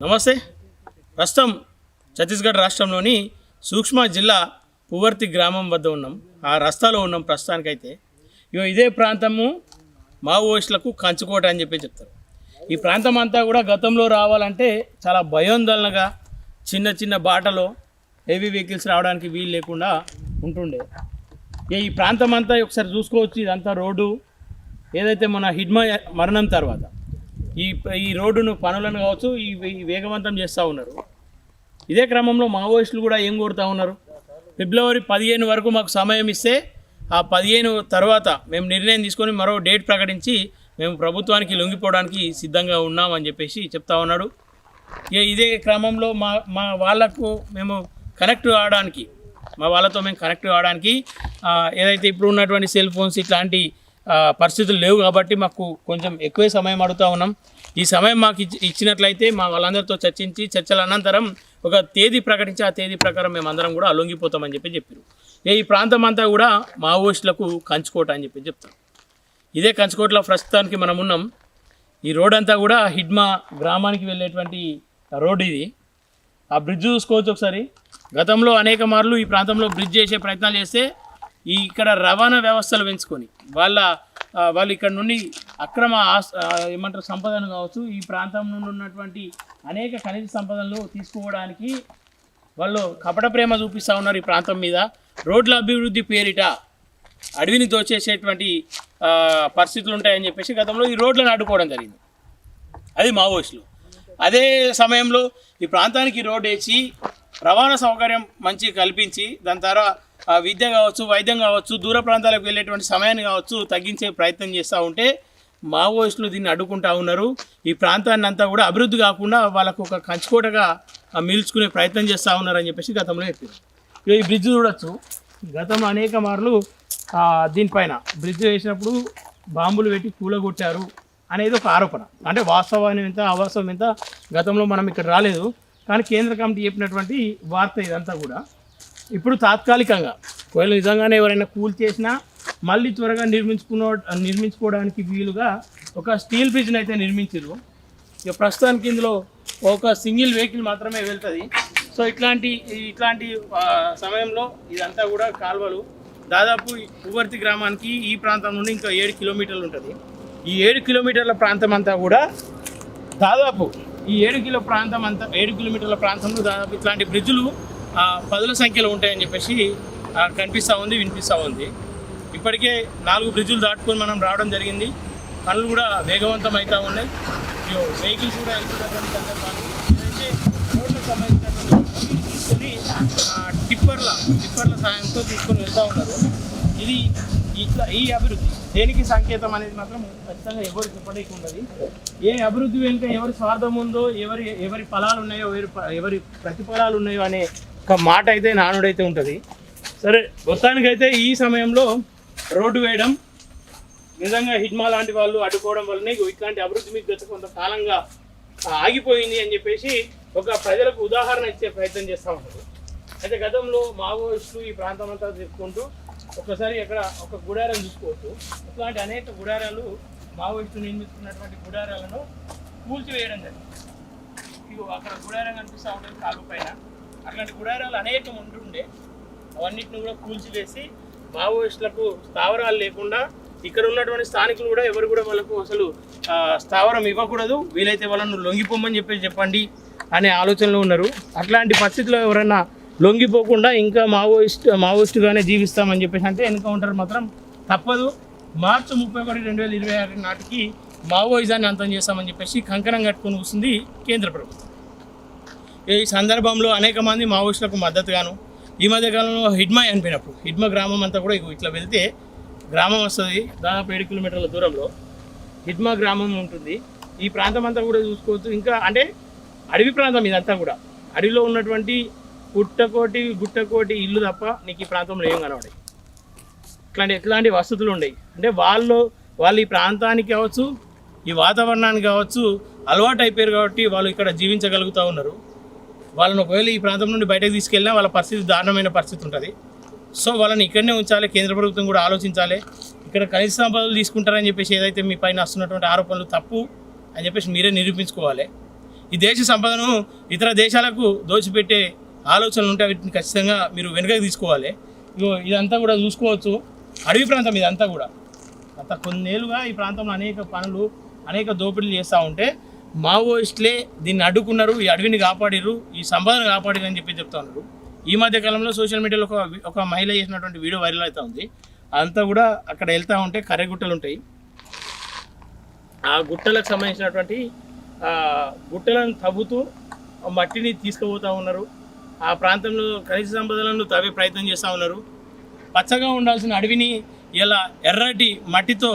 నమస్తే. ప్రస్తుతం ఛత్తీస్గఢ్ రాష్ట్రంలోని సూక్ష్మ జిల్లా పువర్తి గ్రామం వద్ద ఉన్నాం. ఆ రస్తాలో ఉన్నాం ప్రస్తుతానికైతే. ఇదే ప్రాంతము మావోయిస్టులకు కంచుకోట అని చెప్తారు. ఈ ప్రాంతం అంతా కూడా గతంలో రావాలంటే చాలా భయోందోళనగా చిన్న చిన్న బాటలో హెవీ వెహికల్స్ రావడానికి వీలు లేకుండా ఉంటుండే. ఈ ప్రాంతం అంతా ఒకసారి చూసుకోవచ్చు. ఇదంతా రోడ్డు ఏదైతే మన హిడ్మా మరణం తర్వాత ఈ రోడ్డును పనులను కావచ్చు ఈ వేగవంతం చేస్తూ ఉన్నారు. ఇదే క్రమంలో మావోయిస్టులు కూడా ఏం కోరుతూ ఉన్నారు, ఫిబ్రవరి 15 వరకు మాకు సమయం ఇస్తే ఆ 15 తర్వాత మేము నిర్ణయం తీసుకొని మరో డేట్ ప్రకటించి మేము ప్రభుత్వానికి లొంగిపోవడానికి సిద్ధంగా ఉన్నామని చెప్పేసి చెప్తా ఉన్నాడు. ఇదే క్రమంలో మా వాళ్ళకు మేము కనెక్ట్ కావడానికి మేము కనెక్ట్ కావడానికి ఏదైతే ఇప్పుడు ఉన్నటువంటి సెల్ ఫోన్స్ ఇట్లాంటి పరిస్థితులు లేవు కాబట్టి మాకు కొంచెం ఎక్కువే సమయం అడుగుతూ ఉన్నాం. ఈ సమయం మాకు ఇచ్చినట్లయితే మా వాళ్ళందరితో చర్చించి చర్చల అనంతరం ఒక తేదీ ప్రకటించి ఆ తేదీ ప్రకారం మేమందరం కూడా లొంగిపోతామని చెప్పారు. ఈ ప్రాంతం అంతా కూడా మావోయిస్టులకు కంచుకోట అని చెప్తాం. ఇదే కంచుకోటలో ప్రస్తుతానికి మనం ఉన్నాం. ఈ రోడ్ అంతా కూడా హిడ్మా గ్రామానికి వెళ్ళేటువంటి రోడ్ ఇది. ఆ బ్రిడ్జ్ చూసుకోవచ్చు ఒకసారి. గతంలో అనేక మార్లు ఈ ప్రాంతంలో బ్రిడ్జ్ చేసే ప్రయత్నాలు చేస్తే ఇక్కడ రవాణా వ్యవస్థలు పెంచుకొని వాళ్ళు ఇక్కడ నుండి అక్రమ సంపదను కావచ్చు, ఈ ప్రాంతం నుండి ఉన్నటువంటి అనేక ఖనిజ సంపదలను తీసుకోవడానికి వాళ్ళు కపట ప్రేమ చూపిస్తూ ఉన్నారు. ఈ ప్రాంతం మీద రోడ్ల అభివృద్ధి పేరిట అడవిని దోచేసేటువంటి పరిస్థితులు ఉంటాయని చెప్పేసి గతంలో ఈ రోడ్లను అడ్డుకోవడం జరిగింది. అది మావోయిస్టులు. అదే సమయంలో ఈ ప్రాంతానికి రోడ్ వేసి రవాణా సౌకర్యం మంచి కల్పించి దాని ద్వారా విద్య కావచ్చు, వైద్యం కావచ్చు, దూర ప్రాంతాలకు వెళ్ళేటువంటి సమయాన్ని కావచ్చు తగ్గించే ప్రయత్నం చేస్తూ ఉంటే మావోయిస్టులు దీన్ని అడ్డుకుంటూ ఉన్నారు. ఈ ప్రాంతాన్ని అంతా కూడా అభివృద్ధి కాకుండా వాళ్ళకు ఒక కంచుకోటగా మిల్చుకునే ప్రయత్నం చేస్తూ ఉన్నారని చెప్పేసి గతంలో చెప్పారు. ఈ బ్రిడ్జ్ చూడొచ్చు. గతంలో అనేక మార్లు దీనిపైన బ్రిడ్జ్ వేసినప్పుడు బాంబులు పెట్టి కూలగొట్టారు అనేది ఒక ఆరోపణ. అంటే వాస్తవాన్ని ఎంత అవాస్తవం ఎంత గతంలో మనం ఇక్కడ రాలేదు, కానీ కేంద్ర కమిటీ చెప్పినటువంటి వార్త ఇదంతా కూడా. ఇప్పుడు తాత్కాలికంగా ఒకవేళ నిజంగానే ఎవరైనా కూల్ చేసినా మళ్ళీ త్వరగా నిర్మించుకోవడానికి వీలుగా ఒక స్టీల్ బ్రిడ్జ్ని అయితే నిర్మించారు. ఇక ప్రస్తుతానికి ఇందులో ఒక సింగిల్ వెహికల్ మాత్రమే వెళ్తుంది. సో ఇట్లాంటి సమయంలో ఇదంతా కూడా కాలువలు దాదాపు పువర్తి గ్రామానికి ఈ ప్రాంతం నుండి ఇంకా 7 కిలోమీటర్లు ఉంటుంది. ఈ 7 కిలోమీటర్ల ప్రాంతం అంతా కూడా దాదాపు ఈ 7 కిలోమీటర్ల ప్రాంతంలో దాదాపు ఇట్లాంటి బ్రిడ్జులు 10ల సంఖ్యలో ఉంటాయని చెప్పేసి కనిపిస్తూ ఉంది, వినిపిస్తూ ఉంది. ఇప్పటికే 4 బ్రిడ్జులు దాటుకొని మనం రావడం జరిగింది. పనులు కూడా వేగవంతం అవుతూ ఉన్నాయి. వెహికల్స్ కూడా వెళ్తున్నటువంటి సందర్భాలు ఏదైతే రోడ్లకు సంబంధించినటువంటి తీసుకొని టిప్పర్ల సాయంతో తీసుకొని వెళ్తూ ఉన్నారు. ఇది ఈ అభివృద్ధి దేనికి సంకేతం అనేది మాత్రం ఖచ్చితంగా ఎవరు చెప్పడానికి ఉన్నది. ఏ అభివృద్ధి వెనుక ఎవరి స్వార్థం ఉందో, ఎవరి ఫలాలు ఉన్నాయో, ఎవరి ప్రతిఫలాలు ఉన్నాయో అనే ఒక మాట అయితే నానుడైతే ఉంటుంది. సరే, మొత్తానికైతే ఈ సమయంలో రోడ్డు వేయడం నిజంగా హిడ్మా లాంటి వాళ్ళు అడ్డుకోవడం వల్లనే ఇట్లాంటి అభివృద్ధి మీకు గత కొంతకాలంగా ఆగిపోయింది అని చెప్పేసి ఒక ప్రజలకు ఉదాహరణ ఇచ్చే ప్రయత్నం చేస్తూ ఉంటారు. అయితే గతంలో మావోయిస్టులు ఈ ప్రాంతం అంతా చెప్పుకుంటూ ఒకసారి అక్కడ ఒక గుడారం చూసుకోవచ్చు. ఇట్లాంటి అనేక గుడారాలు మావోయిస్టులు నిర్మిస్తున్నటువంటి గుడారాలను కూల్చివేయడం జరిగింది. అక్కడ గుడారం కనిపిస్తూ ఉంటుంది కాలు పైన. అట్లాంటి గుడారాలు అనేకం ఉంటుండే. అవన్నిటిని కూడా కూల్చివేసి మావోయిస్టులకు స్థావరాలు లేకుండా ఇక్కడ ఉన్నటువంటి స్థానికులు కూడా ఎవరు కూడా వాళ్ళకు అసలు స్థావరం ఇవ్వకూడదు, వీలైతే వాళ్ళను లొంగిపోమని చెప్పండి అనే ఆలోచనలో ఉన్నారు. అట్లాంటి పరిస్థితిలో ఎవరైనా లొంగిపోకుండా ఇంకా మావోయిస్టుగానే జీవిస్తామని చెప్పేసి అంటే ఎన్కౌంటర్ మాత్రం తప్పదు. మార్చి 31, 2026 నాటికి మావోయిజాన్ని అంతం చేస్తామని చెప్పేసి కంకణం కట్టుకొని కూర్చుంది కేంద్ర ప్రభుత్వం. ఈ సందర్భంలో అనేక మంది మావోయిస్టులకు మద్దతుగాను ఈ మధ్యకాలంలో హిడ్మా అనిపోయినప్పుడు హిడ్మా గ్రామం అంతా కూడా ఇట్లా వెళ్తే గ్రామం వస్తుంది. దాదాపు 7 కిలోమీటర్ల దూరంలో హిడ్మా గ్రామం ఉంటుంది. ఈ ప్రాంతం అంతా కూడా చూసుకోవచ్చు. ఇంకా అంటే అడవి ప్రాంతం ఇదంతా కూడా. అడవిలో ఉన్నటువంటి గుట్టకోటి ఇల్లు తప్ప నీకు ఈ ప్రాంతంలో ఏం కనబడాయి. ఎట్లాంటి వసతులు ఉండవు. అంటే వాళ్ళు ఈ ప్రాంతానికి కావచ్చు, ఈ వాతావరణానికి కావచ్చు అలవాటు అయిపోయారు కాబట్టి వాళ్ళు ఇక్కడ జీవించగలుగుతూ ఉన్నారు. వాళ్ళని ఒకవేళ ఈ ప్రాంతం నుండి బయటకు తీసుకెళ్ళినా వాళ్ళ పరిస్థితి దారుణమైన పరిస్థితి ఉంటుంది. సో వాళ్ళని ఇక్కడనే ఉంచాలి. కేంద్ర ప్రభుత్వం కూడా ఆలోచించాలి. ఇక్కడ ఖనిజ సంపదలు తీసుకుంటారని చెప్పేసి ఏదైతే మీ పైన వస్తున్నటువంటి ఆరోపణలు తప్పు అని చెప్పేసి మీరే నిరూపించుకోవాలి. ఈ దేశ సంపదను ఇతర దేశాలకు దోచిపెట్టే ఆలోచనలు ఉంటే వీటిని ఖచ్చితంగా మీరు వెనుకకు తీసుకోవాలి. ఇదంతా కూడా చూసుకోవచ్చు, అడవి ప్రాంతం ఇదంతా కూడా. గత కొన్నేళ్ళుగా ఈ ప్రాంతంలో అనేక పనులు అనేక దోపిడీలు చేస్తూ ఉంటే మావోయిస్టులే దీన్ని అడ్డుకున్నారు, ఈ అడవిని కాపాడిరు, ఈ సంపదను కాపాడిరు అని చెప్తా ఉన్నారు. ఈ మధ్య కాలంలో సోషల్ మీడియాలో ఒక మహిళ చేసినటువంటి వీడియో వైరల్ అవుతూ ఉంది. అదంతా కూడా అక్కడ వెళ్తూ ఉంటే కర్రెగుట్టలు ఉంటాయి, ఆ గుట్టలకు సంబంధించినటువంటి గుట్టలను తవ్వుతూ మట్టిని తీసుకుపోతూ ఉన్నారు. ఆ ప్రాంతంలో ఖనిజ సంపదలను తవ్వే ప్రయత్నం చేస్తూ ఉన్నారు. పచ్చగా ఉండాల్సిన అడవిని ఇలా ఎర్రటి మట్టితో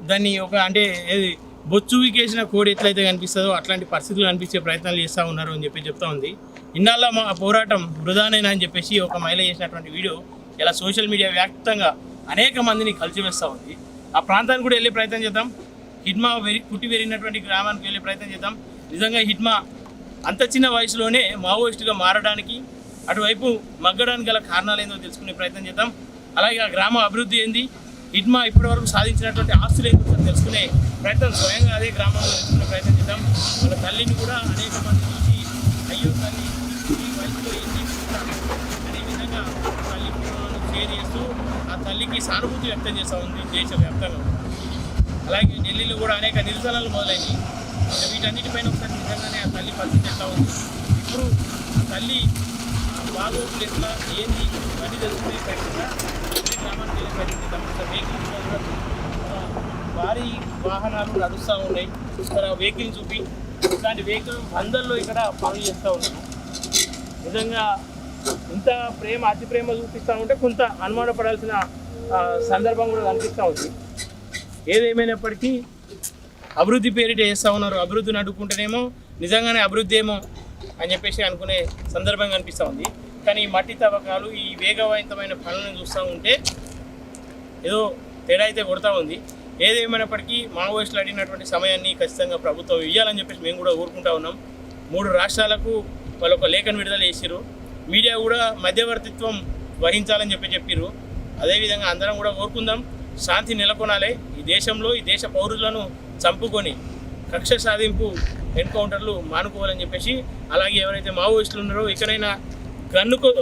దాన్ని అంటే ఏది బొచ్చు వీకేసిన కోడి ఎట్లయితే కనిపిస్తుందో అట్లాంటి పరిస్థితులు కనిపించే ప్రయత్నాలు చేస్తూ ఉన్నారు అని చెప్తా ఉంది. ఇన్నాళ్ళ మా పోరాటం వృధానైనా అని చెప్పేసి ఒక మహిళ చేసినటువంటి వీడియో ఇలా సోషల్ మీడియా వ్యాప్తంగా అనేక మందిని కలిసివేస్తూ ఉంది. ఆ ప్రాంతానికి కూడా వెళ్ళే ప్రయత్నం చేద్దాం. హిడ్మా పుట్టి పెరిగినటువంటి గ్రామానికి వెళ్ళే ప్రయత్నం చేద్దాం. నిజంగా హిడ్మా అంత చిన్న వయసులోనే మావోయిస్టుగా మారడానికి, అటువైపు మగ్గడానికి గల కారణాలు ఏందో తెలుసుకునే ప్రయత్నం చేద్దాం. అలాగే ఆ గ్రామ అభివృద్ధి ఏంది, హిడ్మా ఇప్పటివరకు సాధించినటువంటి ఆస్తులు ఏందో తెలుసుకునే ప్రయత్నం స్వయంగా అదే గ్రామంలో తెలుసుకునే ప్రయత్నం చేద్దాం. వాళ్ళ తల్లిని కూడా అనేక మంది చూసి అయ్యో తల్లి ఈ వయసులో ఏం చేసుకుంటా అనే విధంగా తల్లి ఫోటోలను షేర్ చేస్తూ ఆ తల్లికి సానుభూతి వ్యక్తం చేస్తూ ఉంది దేశవ్యాప్తంగా. అలాగే ఢిల్లీలో కూడా అనేక నిరసనలు మొదలైనవి. వీటన్నిటిపైన ఒకసారి నిజంగానే ఆ తల్లి పరిస్థితి ఎట్లా ఉంది, ఇప్పుడు ఆ తల్లి బాగోగులు ఎట్లా ఏంది ఇవన్నీ తెలుసుకునే ప్రయత్నంగా గ్రామానికి వెళ్ళే ప్రయత్నిద్దాం. వెహికల్స్లో కూడా భారీ వాహనాలు నడుస్తూ ఉన్నాయి, ఇక్కడ వెహికల్ చూపి ఇట్లాంటి వెహికల్ వందల్లో ఇక్కడ పనులు చేస్తూ ఉన్నాము. నిజంగా ఇంత ప్రేమ అతి ప్రేమ చూపిస్తూ ఉంటే కొంత అనుమానపడాల్సిన సందర్భం కూడా కనిపిస్తూ ఉంది. ఏదేమైనప్పటికీ అభివృద్ధి పేరిట చేస్తూ ఉన్నారు. అభివృద్ధిని అడ్డుకుంటేనేమో నిజంగానే అభివృద్ధి ఏమో అని చెప్పేసి అనుకునే సందర్భం కనిపిస్తూ ఉంది. కానీ ఈ మట్టి తవ్వకాలు, ఈ వేగవంతమైన పనులను చూస్తూ ఉంటే ఏదో తేడా అయితే కొడతా ఉంది. ఏదేమైనప్పటికీ మావోయిస్టులు అడిగినటువంటి సమయాన్ని ఖచ్చితంగా ప్రభుత్వం ఇవ్వాలని చెప్పేసి మేము కూడా ఊరుకుంటా ఉన్నాం. 3 రాష్ట్రాలకు వాళ్ళు ఒక లేఖను విడుదల చేసిరు. మీడియా కూడా మధ్యవర్తిత్వం వహించాలని చెప్పిర్రు. అదేవిధంగా అందరం కూడా కోరుకుందాం, శాంతి నెలకొనాలి. ఈ దేశంలో ఈ దేశ పౌరులను చంపుకొని కక్ష సాధింపు ఎన్కౌంటర్లు మానుకోవాలని చెప్పేసి, అలాగే ఎవరైతే మావోయిస్టులు ఉన్నారో ఇకనైనా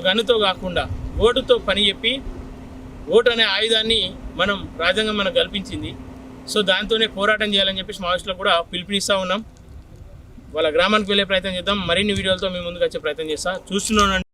గన్నుతో కాకుండా ఓటుతో పని చెప్పి, ఓటు అనే ఆయుధాన్ని రాజ్యాంగం మనకు కల్పించింది. సో దాంతోనే పోరాటం చేయాలని చెప్పేసి మావోయిస్టులకు కూడా పిలుపునిస్తూ ఉన్నాం. వాళ్ళ గ్రామానికి వెళ్ళే ప్రయత్నం చేద్దాం. మరిన్ని వీడియోలతో మీ ముందుకు వచ్చే ప్రయత్నం చేస్తా. చూస్తున్నాను.